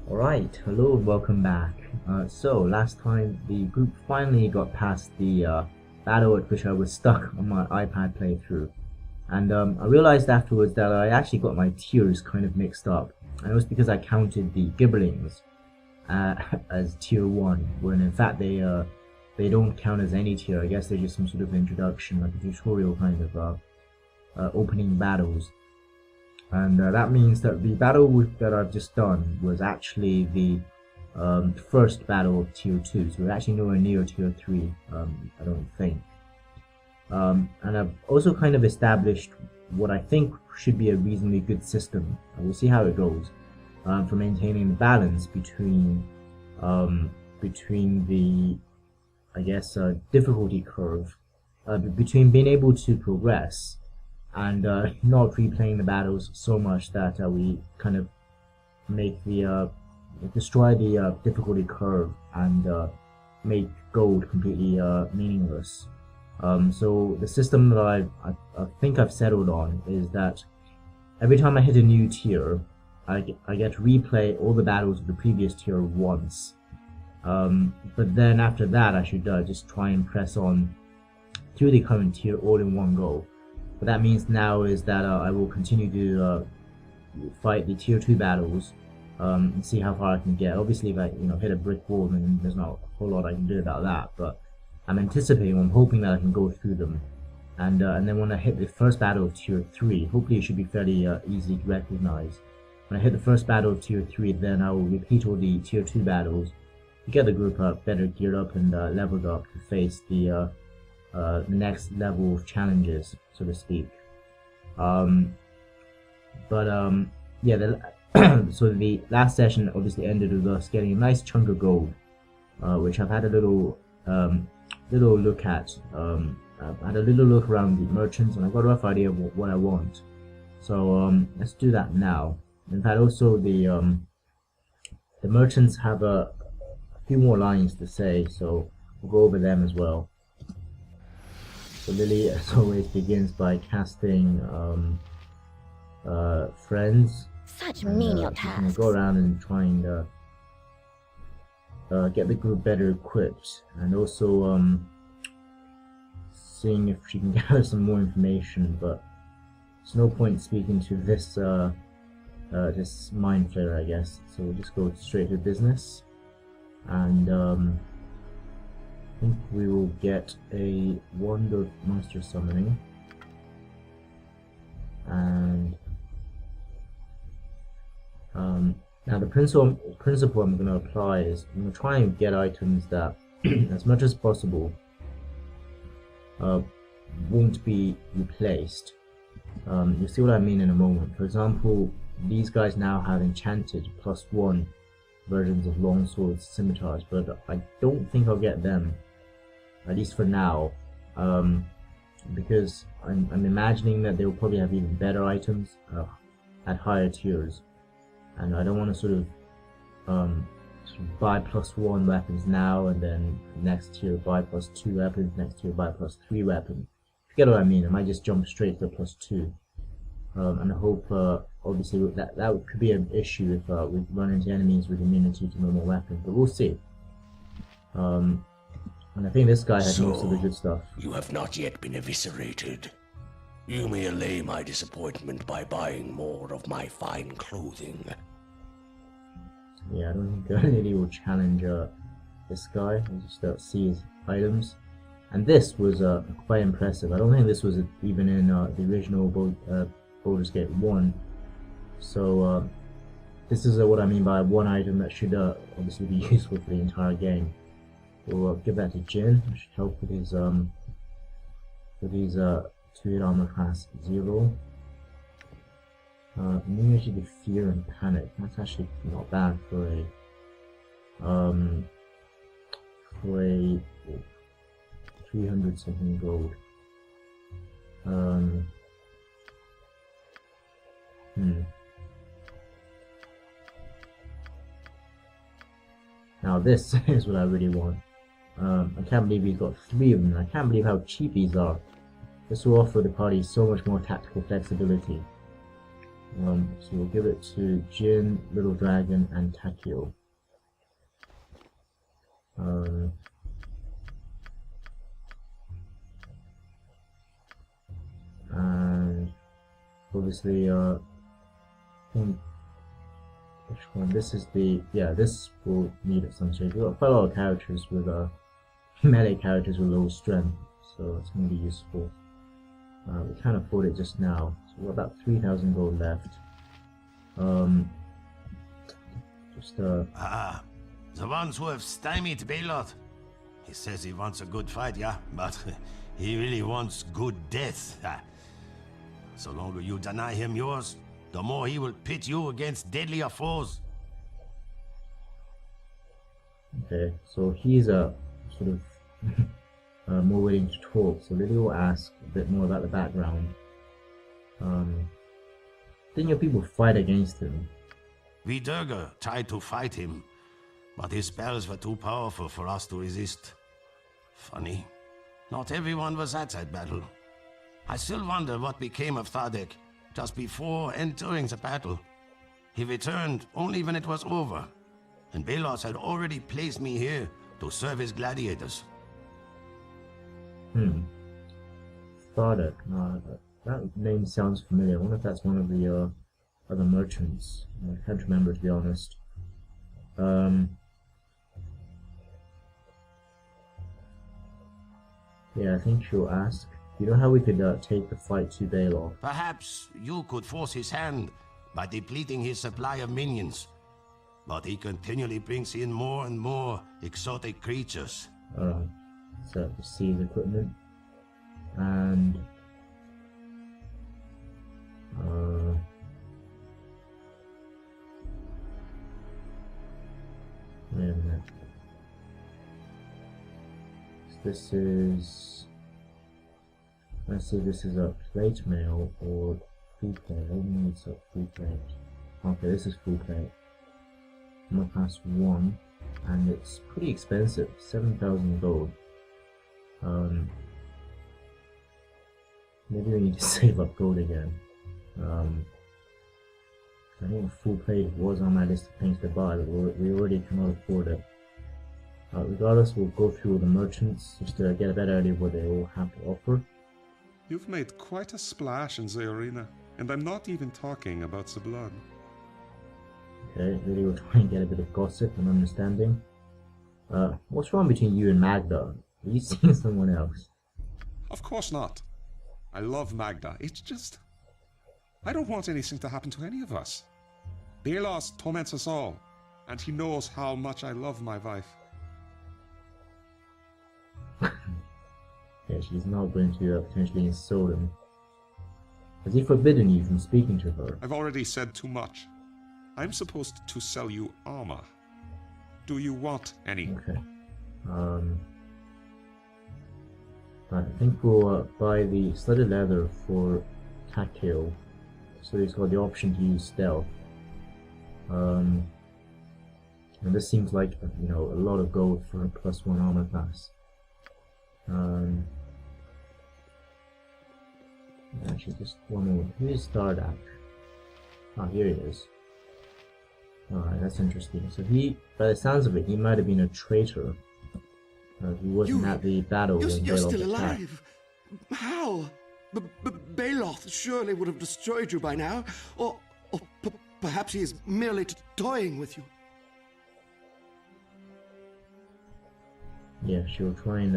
Alright, hello and welcome back. So, last time the group finally got past the battle at which I was stuck on my iPad playthrough. And I realized afterwards that I actually got my tiers kind of mixed up. And it was because I counted the Gibberlings as tier 1, when in fact they don't count as any tier. I guess they're just some sort of introduction, like a tutorial kind of opening battles. And that means that the battle that I've just done was actually the first battle of tier 2, so we're actually nowhere near tier 3, I don't think. And I've also kind of established what I think should be a reasonably good system. We'll see how it goes for maintaining the balance between the, I guess, difficulty curve, between being able to progress and not replaying the battles so much that we kind of make the destroy the difficulty curve and make gold completely meaningless. So the system that I think I've settled on is that every time I hit a new tier, I get to replay all the battles of the previous tier once. But then after that, I should just try and press on through the current tier all in one go. What that means now is that I will continue to fight the tier 2 battles and see how far I can get. Obviously, if I hit a brick wall, then there's not a whole lot I can do about that. But I'm anticipating, I'm hoping that I can go through them, and then when I hit the first battle of tier 3, hopefully it should be fairly easy to recognize. When I hit the first battle of tier 3, then I will repeat all the tier 2 battles to get the group better geared up and leveled up to face the next level of challenges, so to speak. So the last session obviously ended with us getting a nice chunk of gold, which I've had a little look at. I've had a little look around the merchants, and I've got a rough idea of what I want. So let's do that now. In fact, also the merchants have a few more lines to say, so we'll go over them as well. So Lily, as always, begins by casting friends. Such menial tasks. Go around and try and get the group better equipped, and also seeing if she can gather some more information. But there's no point speaking to this this mind flayer, I guess. So we'll just go straight to business, and I think we will get a wand of monster summoning, and now the principle I'm going to apply is I'm going to try and get items that, as much as possible, won't be replaced. You'll see what I mean in a moment. For example, these guys now have enchanted +1 versions of longswords, scimitars, but I don't think I'll get them, at least for now, because I'm imagining that they'll probably have even better items at higher tiers, and I don't want to sort of buy +1 weapons now, and then next tier buy +2 weapons, next tier buy +3 weapons. If you get what I mean, I might just jump straight to +2, and I hope, obviously, that could be an issue if we run into enemies with immunity to normal weapons, but we'll see. And I think this guy had most of the good stuff. You have not yet been eviscerated. You may allay my disappointment by buying more of my fine clothing. Yeah, I don't think Lily will challenge this guy. We'll just see his items. And this was quite impressive. I don't think this was even in the original Baldur's Gate 1. So this is what I mean by one item that should obviously be useful for the entire game. We'll give that to Jin, which should help with his 2-hit armor class 0. Immunity to fear and panic. That's actually not bad for a 300 something gold. Now this is what I really want. I can't believe he's got 3 of them. I can't believe how cheap these are. This will offer the party so much more tactical flexibility. So we'll give it to Jin, Little Dragon, and Takio. And obviously, I think which one? This is the this will need at some stage. We've got quite a lot of characters with melee characters with low strength, so it's going to be useful. We can't afford it just now, so we've got about 3,000 gold left. The ones who have stymied Baldur. He says he wants a good fight, yeah, but he really wants good death. So longer you deny him yours, the more he will pit you against deadlier foes. Okay, so he's a sort of more willing to talk, so Lily will ask a bit more about the background. Didn't your people fight against him? We Durga tried to fight him, but his spells were too powerful for us to resist. Funny, not everyone was at that battle. I still wonder what became of Thadek just before entering the battle. He returned only when it was over, and Baldur had already placed me here to serve his gladiators. Thadek, that name sounds familiar. I wonder if that's one of the other merchants. I can't remember, to be honest. Yeah, I think she'll ask. You know how we could take the fight to Baldur? Perhaps you could force his hand by depleting his supply of minions. But he continually brings in more and more exotic creatures. Alright, so receive equipment. And wait a minute. So this is, let's see, this is a plate mail or full plate. I don't think it's a full plate. Okay, this is full plate. I'm gonna pass one, and it's pretty expensive, 7,000 gold. Maybe we need to save up gold again. I think a full plate was on my list of things to buy, but we already cannot afford it. Regardless, we'll go through the merchants just to get a better idea of what they all have to offer. You've made quite a splash in the arena, and I'm not even talking about the blood. Okay, really we'll try and get a bit of gossip and understanding. What's wrong between you and Magda? Are you seeing someone else? Of course not. I love Magda. It's just, I don't want anything to happen to any of us. Baldur torments us all, and he knows how much I love my wife. Yeah, she's not going to potentially insult him. Has he forbidden you from speaking to her? I've already said too much. I'm supposed to sell you armor. Do you want any? Okay. I think we'll buy the studded leather for Takio, so he's got the option to use stealth. And this seems like, you know, a lot of gold for a +1 armor class. Actually, just one more. Who's Stardak? Ah, here he is. Alright, that's interesting. So he, by the sounds of it, he might have been a traitor. He wasn't at the battle when You're Balor still attacked. alive. How? Balor surely would have destroyed you by now. Or perhaps he is merely toying with you. Yeah, she'll try and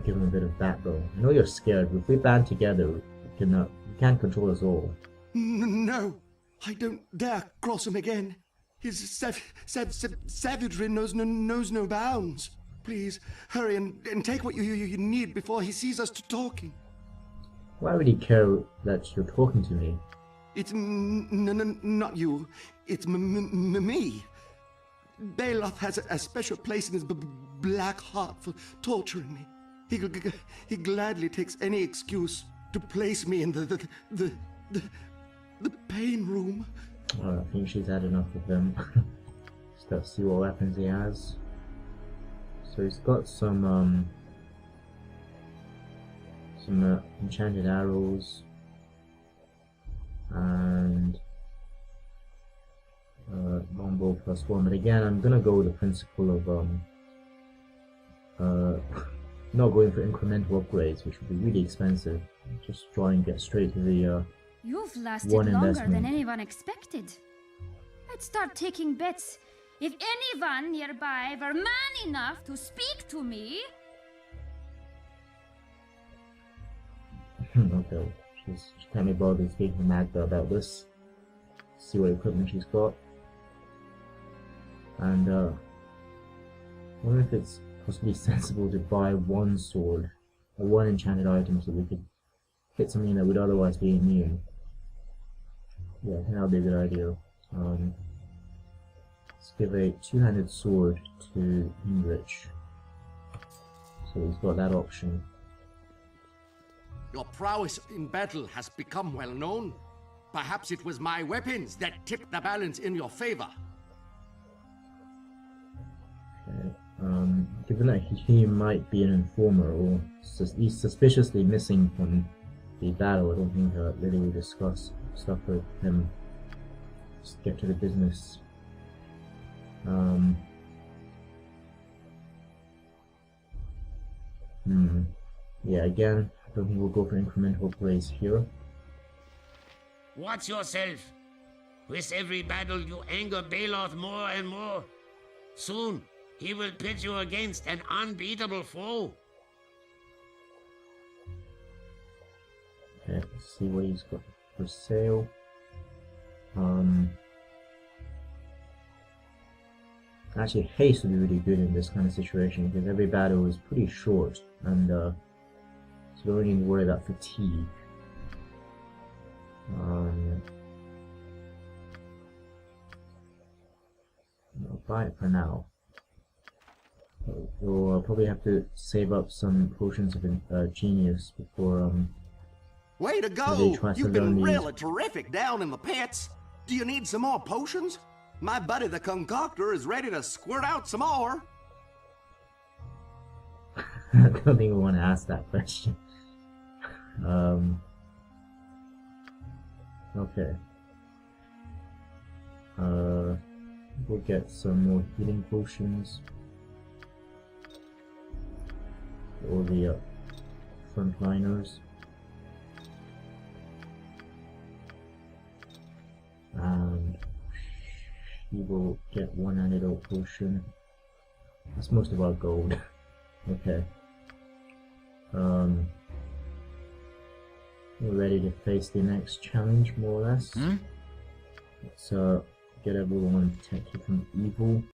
give him a bit of backbone. I know you're scared, but if we band together, we can't control us all. No, I don't dare cross him again. His savagery knows no bounds. Please, hurry and take what you need before he sees us talking. Why would he care that you're talking to me? It's not you. It's me. Balor has a special place in his black heart for torturing me. He gladly takes any excuse to place me in the pain room. I think she's had enough of them. Let's see what weapons he has. So he's got some enchanted arrows, and longbow +1, but again, I'm gonna go with the principle of not going for incremental upgrades, which would be really expensive. Just try and get straight to the You've lasted one longer investment. than anyone expected. I'd start taking bets. If anyone nearby were man enough to speak to me... Okay, she can't be bothered speaking to Magda about this. See what equipment she's got. And I wonder if it's possibly sensible to buy one sword or one enchanted item so we could hit something that would otherwise be immune. Yeah, I think that would be a good idea. Let's give a two-handed sword to Enrich. So he's got that option. Your prowess in battle has become well known. Perhaps it was my weapons that tipped the balance in your favor. Okay. Given that he might be an informer or he's suspiciously missing from the battle, I don't think Lily will discuss stuff with him. Just get to the business. Yeah, again, I don't think we'll go for incremental upgrades here. Watch yourself. With every battle you anger Baldur more and more. Soon he will pit you against an unbeatable foe. Okay, let's see what he's got for sale. Actually, haste would be really good in this kind of situation because every battle is pretty short, and so we don't need to worry about fatigue. I'll buy it for now. We'll probably have to save up some potions of genius before Way to they go! try to You've learn been these. really terrific down in the pits. Do you need some more potions? My buddy the concoctor is ready to squirt out some more. I don't think we want to ask that question. Okay. We'll get some more healing potions. All the frontliners. And he will get one antidote potion. That's most of our gold. Okay. We're ready to face the next challenge, more or less. Let's get everyone protected from evil.